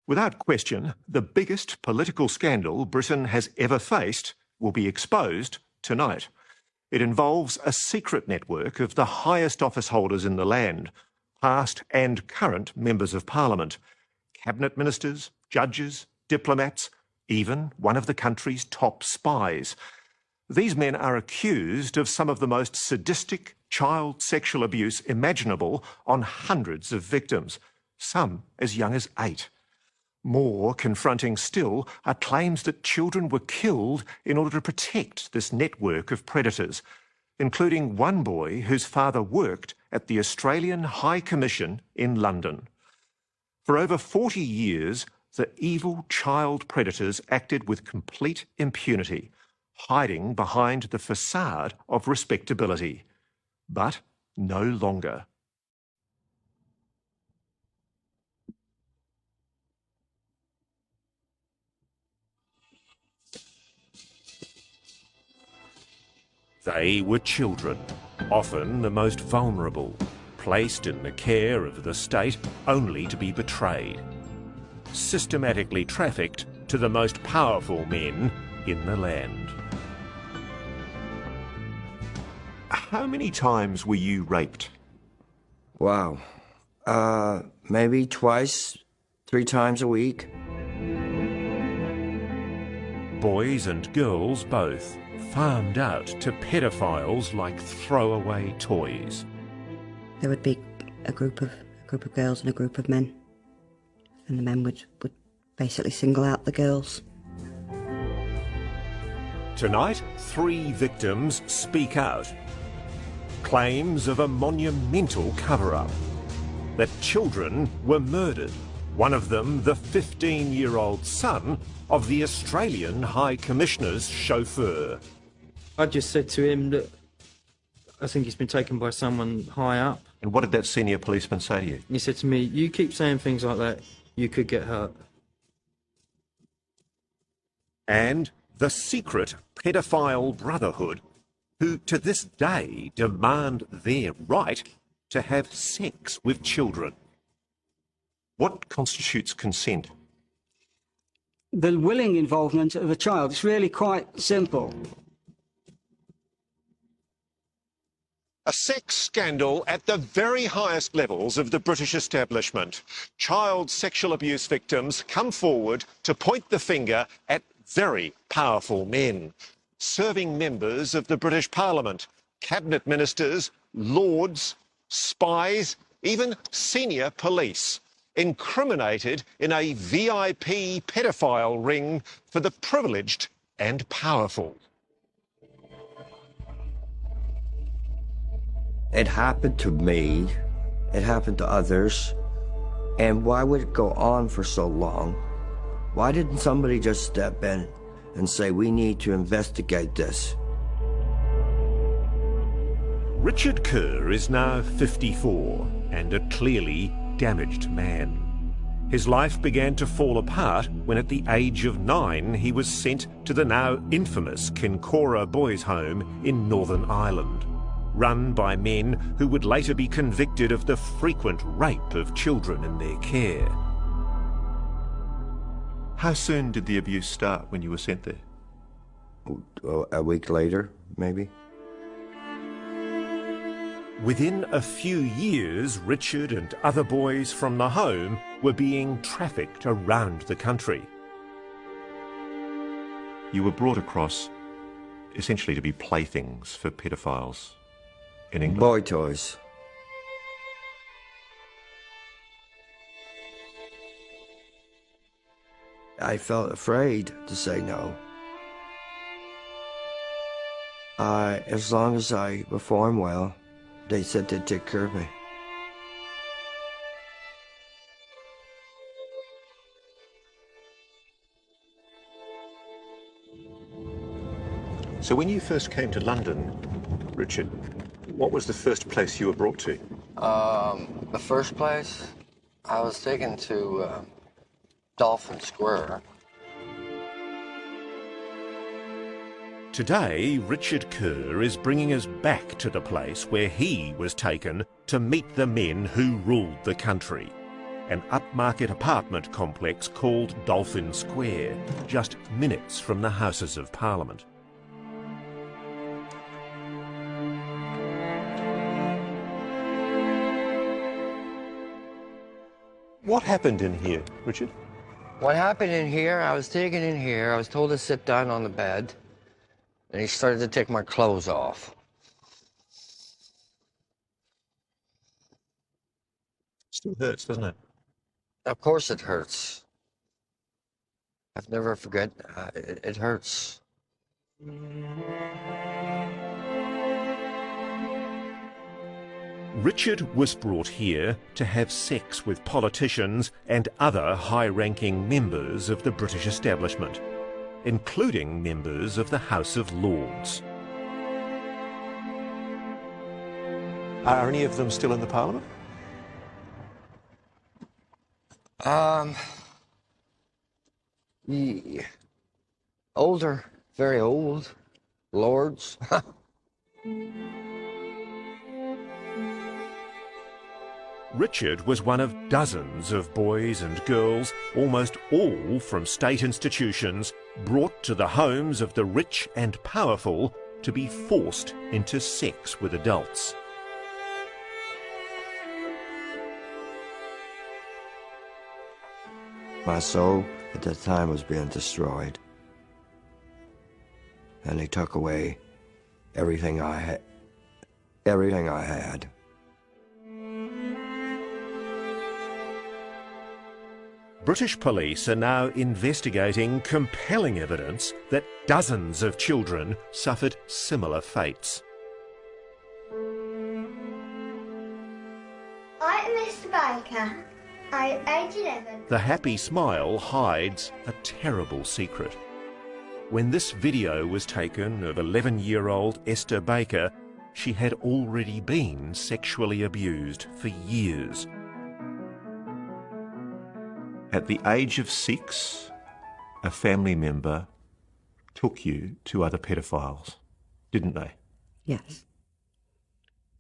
Without question, the biggest political scandal Britain has ever faced will be exposed tonight. It involves a secret network of the highest office holders in the land, past and current members of Parliament, cabinet ministers, judges, diplomats, even one of the country's top spies. These men are accused of some of the most sadistic child sexual abuse imaginable on hundreds of victims, some as young as 8. More confronting still are claims that children were killed in order to protect this network of predators, including one boy whose father worked at the Australian High Commission in London. For over 40 years, the evil child predators acted with complete impunity, hiding behind the facade of respectability. But no longer. They were children, often the most vulnerable, placed in the care of the state only to be betrayed, systematically trafficked to the most powerful men in the land. How many times were you raped? Wow. Maybe twice, 3 times a week. Boys and girls both, farmed out to pedophiles like throwaway toys. There would be a group of girls and a group of men, and the men would basically single out the girls. Tonight, 3 victims speak out. Claims of a monumental cover-up. That children were murdered. One of them, the 15-year-old son of the Australian High Commissioner's chauffeur. I just said to him that I think he's been taken by someone high up. And what did that senior policeman say to you? He said to me, you keep saying things like that, you could get hurt. And the secret pedophile brotherhood, who to this day demand their right to have sex with children. What constitutes consent? The willing involvement of a child. It's really quite simple. A sex scandal at the very highest levels of the British establishment. Child sexual abuse victims come forward to point the finger at very powerful men, serving members of the British Parliament, cabinet ministers, lords, spies, even senior police, incriminated in a VIP pedophile ring for the privileged and powerful. It happened to me, it happened to others, and why would it go on for so long? Why didn't somebody just step in and say, we need to investigate this? Richard Kerr is now 54 and a clearly damaged man. His life began to fall apart when at the age of 9 he was sent to the now infamous Kincora Boys' Home in Northern Ireland, run by men who would later be convicted of the frequent rape of children in their care. How soon did the abuse start when you were sent there? A week later, maybe. Within a few years, Richard and other boys from the home were being trafficked around the country. You were brought across essentially to be playthings for pedophiles in England. Boy toys. I felt afraid to say no. As long as I performed well, they said they'd take care of me. So when you first came to London, Richard, what was the first place you were brought to? The first place, I was taken to Dolphin Square. Today, Richard Kerr is bringing us back to the place where he was taken to meet the men who ruled the country. an upmarket apartment complex called Dolphin Square, just minutes from the Houses of Parliament. What happened in here, Richard? What happened in here, I was taken in here, I was told to sit down on the bed, and he started to take my clothes off. Still hurts, doesn't it? Of course it hurts. I've never forget, it hurts. Richard was brought here to have sex with politicians and other high-ranking members of the British establishment, including members of the House of Lords. Are any of them still in the Parliament? Yeah. Older, very old, lords. Richard was one of dozens of boys and girls, almost all from state institutions, brought to the homes of the rich and powerful to be forced into sex with adults. My soul at that time was being destroyed. And they took away everything I had. British police are now investigating compelling evidence that dozens of children suffered similar fates. I'm Mr. Baker. I'm age 11. The happy smile hides a terrible secret. When this video was taken of 11-year-old Esther Baker, she had already been sexually abused for years. At the age of 6, a family member took you to other pedophiles, didn't they? Yes.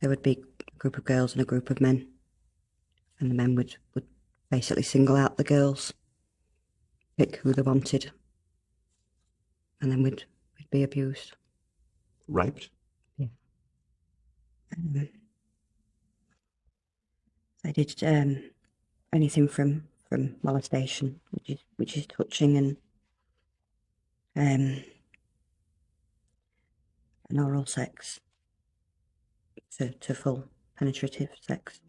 There would be a group of girls and a group of men. And the men would basically single out the girls, pick who they wanted, and then we'd be abused. Raped? Yeah. They did anything from molestation, which is touching, and oral sex to full penetrative sex.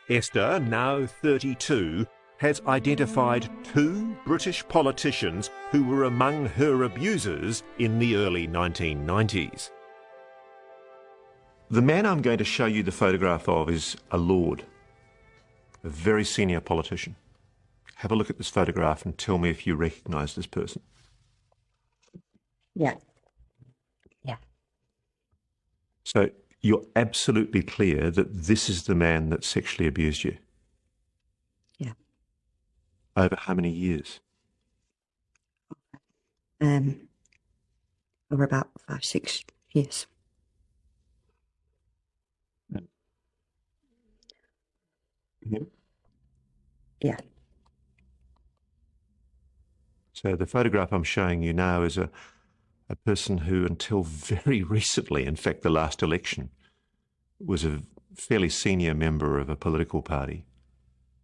Esther, now 32, has identified 2 British politicians who were among her abusers in the early 1990s. The man I'm going to show you the photograph of is a lord, a very senior politician. Have a look at this photograph and tell me if you recognise this person. Yeah. Yeah. So you're absolutely clear that this is the man that sexually abused you? Yeah. Over how many years? Over about 5-6 years. Yeah. Yeah. So the photograph I'm showing you now is a person who, until very recently, in fact the last election, was a fairly senior member of a political party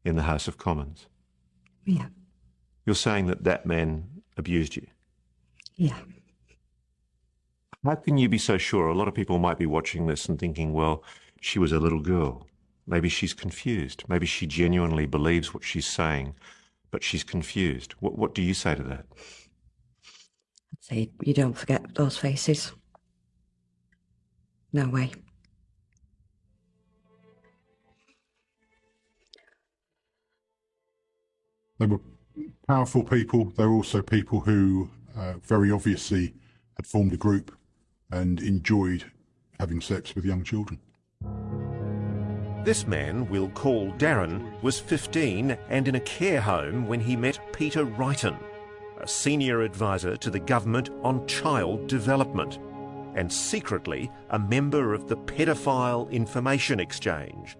in the House of Commons. Yeah. You're saying that that man abused you? Yeah. How can you be so sure? A lot of people might be watching this and thinking, well, she was a little girl. Maybe she's confused. Maybe she genuinely believes what she's saying, but she's confused. What do you say to that? I'd say you don't forget those faces. No way. They were powerful people. They were also people who very obviously had formed a group and enjoyed having sex with young children. This man, we'll call Darren, was 15 and in a care home when he met Peter Wrighton, a senior advisor to the government on child development, and secretly a member of the Paedophile Information Exchange.